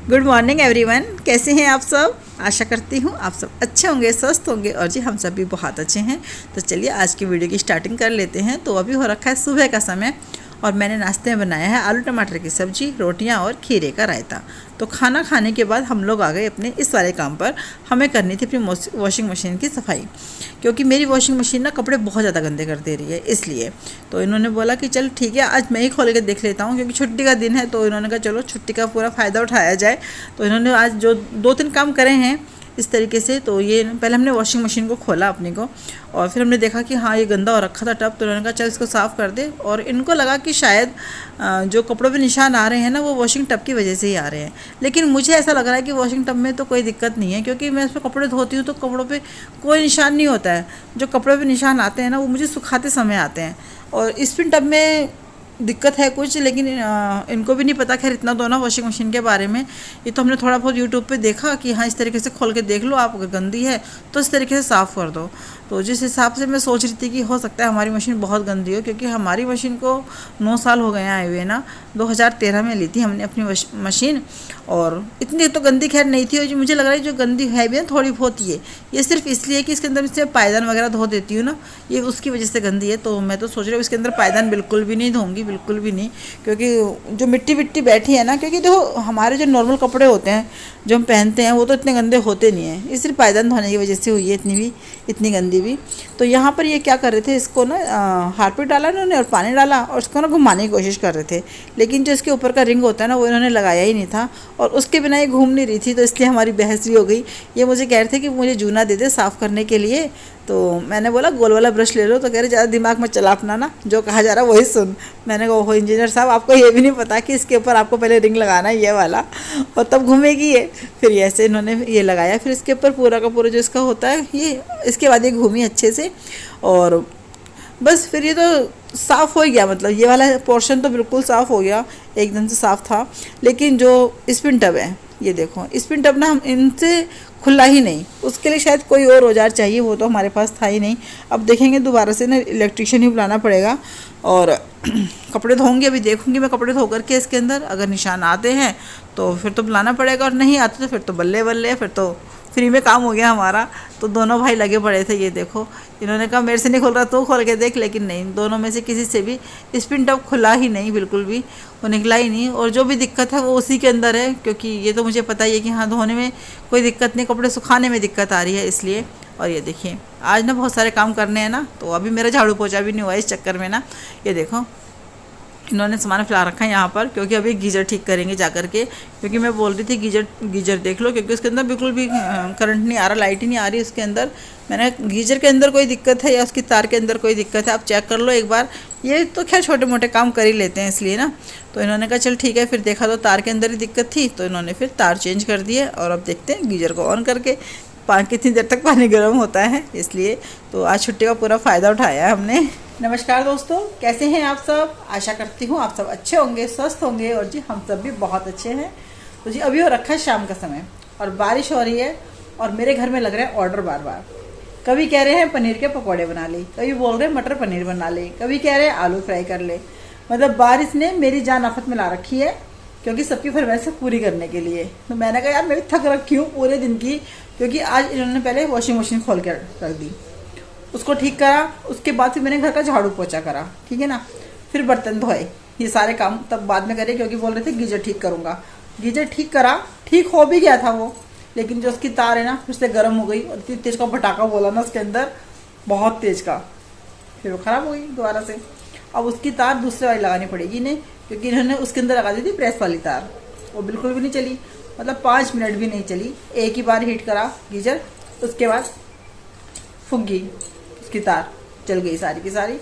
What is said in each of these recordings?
Good morning everyone, कैसे हैं आप सब। आशा करती हूँ आप सब अच्छे होंगे, स्वस्थ होंगे और जी हम सब भी बहुत अच्छे हैं। तो चलिए आज की वीडियो की स्टार्टिंग कर लेते हैं। तो अभी हो रखा है सुबह का समय और मैंने नाश्ते में बनाया है आलू टमाटर की सब्ज़ी, रोटियां और खीरे का रायता। तो खाना खाने के बाद हम लोग आ गए अपने इस वाले काम पर। हमें करनी थी अपनी वॉशिंग मशीन की सफाई, क्योंकि मेरी वॉशिंग मशीन ना कपड़े बहुत ज़्यादा गंदे कर दे रही है। इसलिए तो इन्होंने बोला कि चल ठीक है, आज मैं ही खोल के देख लेता हूँ, क्योंकि छुट्टी का दिन है। तो इन्होंने कहा चलो छुट्टी का पूरा फ़ायदा उठाया जाए। तो इन्होंने आज जो 2-3 काम करे हैं इस तरीके से। तो ये पहले हमने वॉशिंग मशीन को खोला अपनी को, और फिर हमने देखा कि हाँ ये गंदा हो रखा था टब। तो उन्होंने कहा चल इसको साफ़ कर दे। और इनको लगा कि शायद जो कपड़ों पे निशान आ रहे हैं ना वो वॉशिंग टब की वजह से ही आ रहे हैं। लेकिन मुझे ऐसा लग रहा है कि वॉशिंग टब में तो कोई दिक्कत नहीं है, क्योंकि मैं उसमें कपड़े धोती हूँ तो कपड़ों पे कोई निशान नहीं होता है। जो कपड़ों पे निशान आते हैं ना वो मुझे सुखाते समय आते हैं। और स्पिन टब में दिक्कत है कुछ, लेकिन इनको भी नहीं पता। खैर इतना तो ना वॉशिंग मशीन के बारे में, ये तो हमने थोड़ा बहुत यूट्यूब पे देखा कि हाँ इस तरीके से खोल के देख लो, आप अगर गंदी है तो इस तरीके से साफ़ कर दो। तो जिस हिसाब से मैं सोच रही थी कि हो सकता है हमारी मशीन बहुत गंदी हो, क्योंकि हमारी मशीन को 9 साल हो गए हैं आए हुए ना। 2013 में ली थी हमने अपनी मशीन, और इतनी तो गंदी खैर नहीं थी। और जो मुझे लग रहा है जो गंदी है भी ना थोड़ी बहुत ही है, ये सिर्फ इसलिए कि इसके अंदर से पायदान वगैरह धो देती हूँ ना, ये उसकी वजह से गंदी है। तो मैं तो सोच रही हूँ इसके अंदर पायदान बिल्कुल भी नहीं धोऊंगी, बिल्कुल भी नहीं, क्योंकि जो मिट्टी विट्टी बैठी है ना, क्योंकि देखो हमारे जो नॉर्मल कपड़े होते हैं जो हम पहनते हैं वो तो इतने गंदे होते नहीं हैं। ये सिर्फ पायदान धोने की वजह से हुई है इतनी गंदी भी। तो यहाँ पर ये क्या कर रहे थे, इसको ना हार्पिक डाला इन्होंने और पानी डाला और उसको ना घुमाने की कोशिश कर रहे थे। लेकिन जो इसके ऊपर का रिंग होता है ना वो इन्होंने लगाया ही नहीं था, और उसके बिना ये घूम नहीं रही थी। तो इसलिए हमारी बहस भी हो गई। ये मुझे कह रहे थे कि मुझे जूना दे दे साफ़ करने के लिए। तो मैंने बोला गोल वाला ब्रश ले लो। तो कह रहे ज़्यादा दिमाग में चला अपना ना, जो कहा जा रहा है वही सुन। मैंने कहा ओहो इंजीनियर साहब, आपको ये भी नहीं पता कि इसके ऊपर आपको पहले रिंग लगाना है ये वाला, और तब घूमेगी ये। फिर ऐसे इन्होंने ये लगाया, फिर इसके ऊपर पूरा का पूरा जो इसका होता है ये, इसके बाद ये घूमी अच्छे से, और बस फिर ये तो साफ़ हो गया। मतलब ये वाला पोर्शन तो बिल्कुल साफ़ हो गया, एकदम से साफ़ था। लेकिन जो स्पिन टब है ये देखो, स्पिन टब ना हम इनसे खुला ही नहीं, उसके लिए शायद कोई और औजार चाहिए, वो तो हमारे पास था ही नहीं। अब देखेंगे दोबारा से ना इलेक्ट्रिशियन ही बुलाना पड़ेगा। और कपड़े धोऊंगी, अभी देखूंगी मैं कपड़े धो करके इसके अंदर अगर निशान आते हैं तो फिर तो बुलाना पड़ेगा, और नहीं आते तो फिर तो बल्ले बल्ले, फिर तो फ्री में काम हो गया हमारा। तो दोनों भाई लगे पड़े थे। ये देखो इन्होंने कहा मेरे से नहीं खोल रहा तो खोल के देख, लेकिन नहीं, दोनों में से किसी से भी स्पिन टब खुला ही नहीं, बिल्कुल भी वो निकला ही नहीं। और जो भी दिक्कत है वो उसी के अंदर है, क्योंकि ये तो मुझे पता ही है कि हाँ धोने में कोई दिक्कत नहीं, कपड़े सुखाने में दिक्कत आ रही है इसलिए। और ये देखिए आज ना बहुत सारे काम करने हैं ना, तो अभी मेरा झाड़ू पोछा भी नहीं हुआ इस चक्कर में ना। ये देखो इन्होंने सामान फैला रखा है यहाँ पर, क्योंकि अभी गीज़र ठीक करेंगे जा कर के। क्योंकि मैं बोल रही थी गीज़र देख लो, क्योंकि उसके अंदर बिल्कुल भी करंट नहीं आ रहा, लाइट ही नहीं आ रही उसके अंदर। मैंने गीज़र के अंदर कोई दिक्कत है या उसकी तार के अंदर कोई दिक्कत है, आप चेक कर लो एक बार। ये तो खैर छोटे मोटे काम कर ही लेते हैं इसलिए ना। तो इन्होंने कहा चल ठीक है। फिर देखा तो तार के अंदर ही दिक्कत थी, तो इन्होंने फिर तार चेंज कर दिए। और अब देखते हैं गीज़र को ऑन करके कितनी देर तक पानी गर्म होता है, इसलिए। तो आज छुट्टी का पूरा फ़ायदा उठाया है हमने। नमस्कार दोस्तों, कैसे हैं आप सब। आशा करती हूँ आप सब अच्छे होंगे, स्वस्थ होंगे, और जी हम सब भी बहुत अच्छे हैं। तो जी अभी हो रखा है शाम का समय और बारिश हो रही है, और मेरे घर में लग रहा है ऑर्डर बार बार। कभी कह रहे हैं पनीर के पकौड़े बना ले, कभी बोल रहे हैं मटर पनीर बना ले, कभी कह रहे हैं आलू फ्राई कर ले। मतलब बारिश ने मेरी जान आफत में ला रखी है, क्योंकि सबकी फरमाइश पूरी करने के लिए। तो मैंने कहा यार मैं भी थक रखी हूँ पूरे दिन की, क्योंकि आज इन्होंने पहले वॉशिंग मशीन खोल कर रख दी, उसको ठीक करा, उसके बाद फिर मैंने घर का झाड़ू पोछा करा, ठीक है ना। फिर बर्तन धोए, ये सारे काम तब बाद में करे, क्योंकि बोल रहे थे गीजर ठीक करूँगा। गीजर ठीक करा, ठीक हो भी गया था वो, लेकिन जो उसकी तार है ना उससे गर्म हो गई, और इतनी तेज का पटाखा बोला ना उसके अंदर, बहुत तेज का, फिर वो ख़राब हो गई दोबारा से। अब उसकी तार दूसरे वाली लगानी पड़ेगी इन्हें, क्योंकि इन्होंने उसके अंदर लगा दी थी प्रेस वाली तार, वो बिल्कुल भी नहीं चली। मतलब 5 मिनट भी नहीं चली। एक ही बार हीट करा गीजर, उसके बाद फूक गई उसकी तार, जल गई सारी की सारी।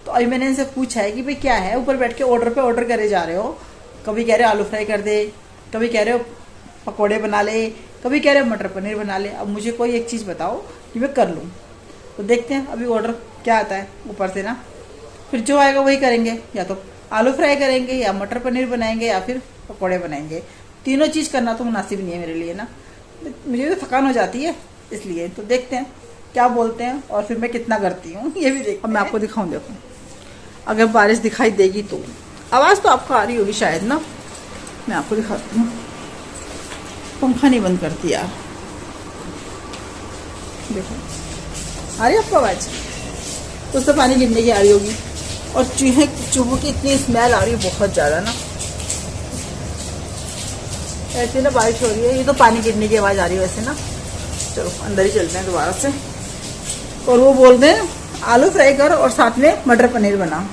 तो अभी मैंने इनसे पूछा है कि भाई क्या है, ऊपर बैठ के ऑर्डर पे ऑर्डर करे जा रहे हो। कभी कह रहे हो आलू फ्राई कर दे, कभी कह रहे हो पकौड़े बना ले, कभी कह रहे हो मटर पनीर बना ले। अब मुझे कोई एक चीज़ बताओ कि मैं कर लूँ। तो देखते हैं अभी ऑर्डर क्या आता है ऊपर से ना, फिर जो आएगा वही करेंगे। या तो आलू फ्राई करेंगे, या मटर पनीर बनाएंगे, या फिर पकौड़े बनाएंगे। तीनों चीज़ करना तो मुनासिब नहीं है मेरे लिए ना, मुझे तो थकान हो जाती है इसलिए। तो देखते हैं क्या बोलते हैं, और फिर मैं कितना करती हूँ ये भी देख। अब मैं आपको दिखाऊँ, देखो अगर बारिश दिखाई देगी तो आवाज़ तो आपको आ रही होगी शायद ना, मैं आपको दिखाती हूँ। पंखा नहीं बंद करती यार। देखो आ रही है आपको आवाज़, तो उससे पानी गिरने की आ रही होगी। और चूहों की इतनी स्मेल आ रही है बहुत ज़्यादा ना। ऐसे ना बारिश हो रही है, ये तो पानी गिरने की आवाज़ आ रही है वैसे ना। चलो अंदर ही चलते हैं दोबारा से। और वो बोल दें आलू फ्राई कर और साथ में मटर पनीर बना,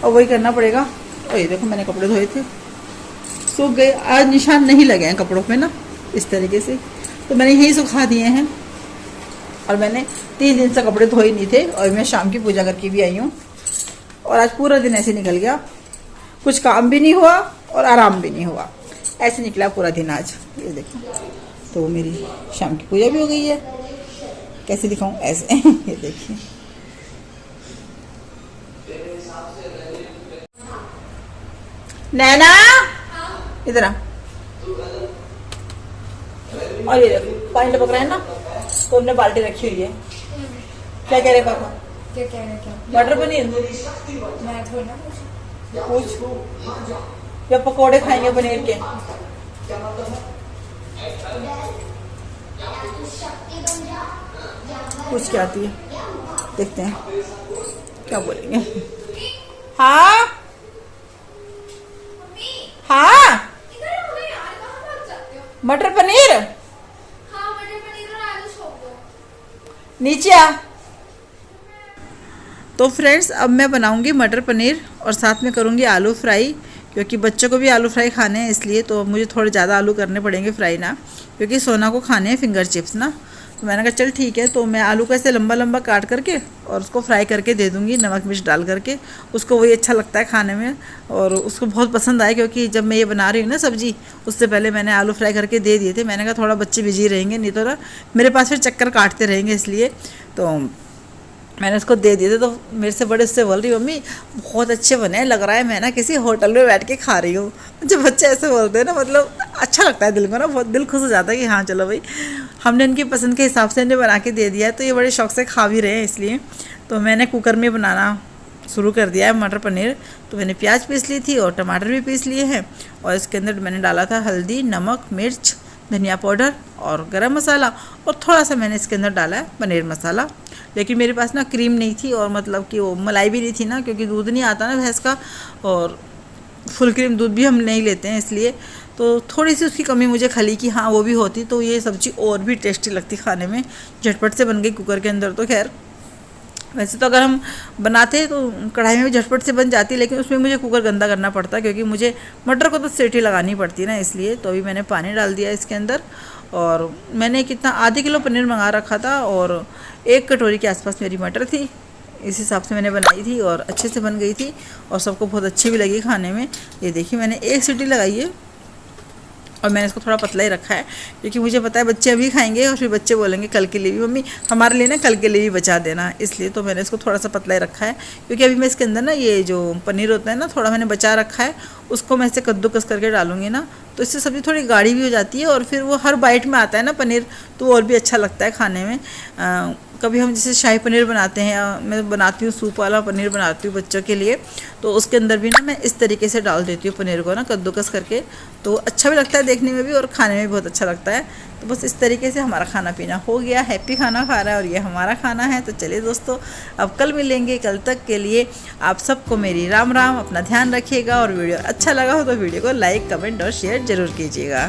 और वही करना पड़ेगा। और ये देखो मैंने कपड़े धोए थे, सूख गए। आज निशान नहीं लगे हैं कपड़ों पे ना इस तरीके से, तो मैंने यही सुखा दिए हैं। और मैंने 3 दिन से कपड़े धोए नहीं थे, और मैं शाम की पूजा करके भी आई हूँ। और आज पूरा दिन ऐसे निकल गया, कुछ काम भी नहीं हुआ और आराम भी नहीं हुआ, ऐसे निकला पूरा दिन आज। ये देखो, तो मेरी शाम की पूजा भी हो गई है। कैसे दिखाऊं ऐसे ये देखिए। नैना इधर आ। और ये देखो पानी टपक रहा है ना, तो हमने बाल्टी रखी हुई है। क्या कह रहे पापा? क्या कह रहे? क्या मटर पनीर? मैं थोड़ी ना पूछ। या पकोड़े खाएंगे पनीर के? कुछ क्या आती है, देखते हैं क्या बोलेंगे। हाँ हाँ मटर पनीर। हाँ मटर पनीर और आलू छोड़ दो। नीचे आ। तो फ्रेंड्स अब मैं बनाऊंगी मटर पनीर और साथ में करूंगी आलू फ्राई, क्योंकि बच्चों को भी आलू फ्राई खाने हैं, इसलिए तो मुझे थोड़े ज़्यादा आलू करने पड़ेंगे फ्राई ना, क्योंकि सोना को खाने हैं फिंगर चिप्स ना। तो मैंने कहा चल ठीक है, तो मैं आलू को ऐसे लंबा लंबा काट करके और उसको फ्राई करके दे दूँगी नमक मिर्च डाल करके। उसको वही अच्छा लगता है खाने में, और उसको बहुत पसंद आए, क्योंकि जब मैं ये बना रही हूँ ना सब्ज़ी, उससे पहले मैंने आलू फ्राई करके दे दिए थे। मैंने कहा थोड़ा बच्चे बिजी रहेंगे, नहीं तो ना मेरे पास फिर चक्कर काटते रहेंगे, इसलिए तो मैंने उसको दे दिए थे। तो मेरे से बड़े उससे बोल रही मम्मी बहुत अच्छे बने, लग रहा है मैं ना किसी होटल में बैठ के खा रही हूँ। जब बच्चे ऐसे बोलते हैं ना, मतलब अच्छा लगता है दिल को ना, बहुत दिल खुश हो जाता है कि हाँ चलो भाई हमने इनकी पसंद के हिसाब से इन्हें बना के दे दिया है, तो ये बड़े शौक से खा भी रहे हैं। इसलिए तो मैंने कुकर में बनाना शुरू कर दिया है मटर पनीर। तो मैंने प्याज पीस ली थी और टमाटर भी पीस लिए हैं, और इसके अंदर मैंने डाला था हल्दी, नमक, मिर्च, धनिया पाउडर और गरम मसाला, और थोड़ा सा मैंने इसके अंदर डाला है पनीर मसाला। लेकिन मेरे पास ना क्रीम नहीं थी, और मतलब कि वो मलाई भी नहीं थी ना, क्योंकि दूध नहीं आता ना भैंस का, और फुल क्रीम दूध भी हम नहीं लेते हैं, इसलिए तो थोड़ी सी उसकी कमी मुझे खली कि हाँ वो भी होती तो ये सब्ज़ी और भी टेस्टी लगती खाने में। झटपट से बन गई कुकर के अंदर। तो खैर वैसे तो अगर हम बनाते तो कढ़ाई में भी झटपट से बन जाती, लेकिन उसमें मुझे कुकर गंदा करना पड़ता, क्योंकि मुझे मटर को तो सीटी लगानी पड़ती ना, इसलिए। तो अभी मैंने पानी डाल दिया इसके अंदर, और मैंने कितना आधे किलो पनीर मंगा रखा था, और 1 कटोरी के आसपास मेरी मटर थी, इस हिसाब से मैंने बनाई थी, और अच्छे से बन गई थी, और सबको बहुत अच्छी भी लगी खाने में। ये देखिए मैंने 1 सीटी लगाई है, और मैंने इसको थोड़ा पतला ही रखा है, क्योंकि मुझे पता है बच्चे अभी खाएंगे और फिर बच्चे बोलेंगे कल के लिए भी मम्मी हमारे लिए ना कल के लिए भी बचा देना, इसलिए तो मैंने इसको थोड़ा सा पतला ही रखा है। क्योंकि अभी मैं इसके अंदर ना ये जो पनीर होता है ना, थोड़ा मैंने बचा रखा है, उसको मैं इसे कद्दूकस करके डालूंगी ना, तो इससे सब्ज़ी थोड़ी गाढ़ी भी हो जाती है, और फिर वो हर बाइट में आता है ना पनीर, तो और भी अच्छा लगता है खाने में। कभी हम जैसे शाही पनीर बनाते हैं, या मैं बनाती हूँ सूप वाला पनीर बनाती हूँ बच्चों के लिए, तो उसके अंदर भी ना मैं इस तरीके से डाल देती हूँ पनीर को ना कद्दूकस करके, तो अच्छा भी लगता है देखने में भी और खाने में भी बहुत अच्छा लगता है। तो बस इस तरीके से हमारा खाना पीना हो गया, हैप्पी खाना खा रहा है, और ये हमारा खाना है। तो चलिए दोस्तों अब कल मिलेंगे, कल तक के लिए आप सबको मेरी राम राम। अपना ध्यान रखिएगा, और वीडियो अच्छा लगा हो तो वीडियो को लाइक, कमेंट और शेयर ज़रूर कीजिएगा।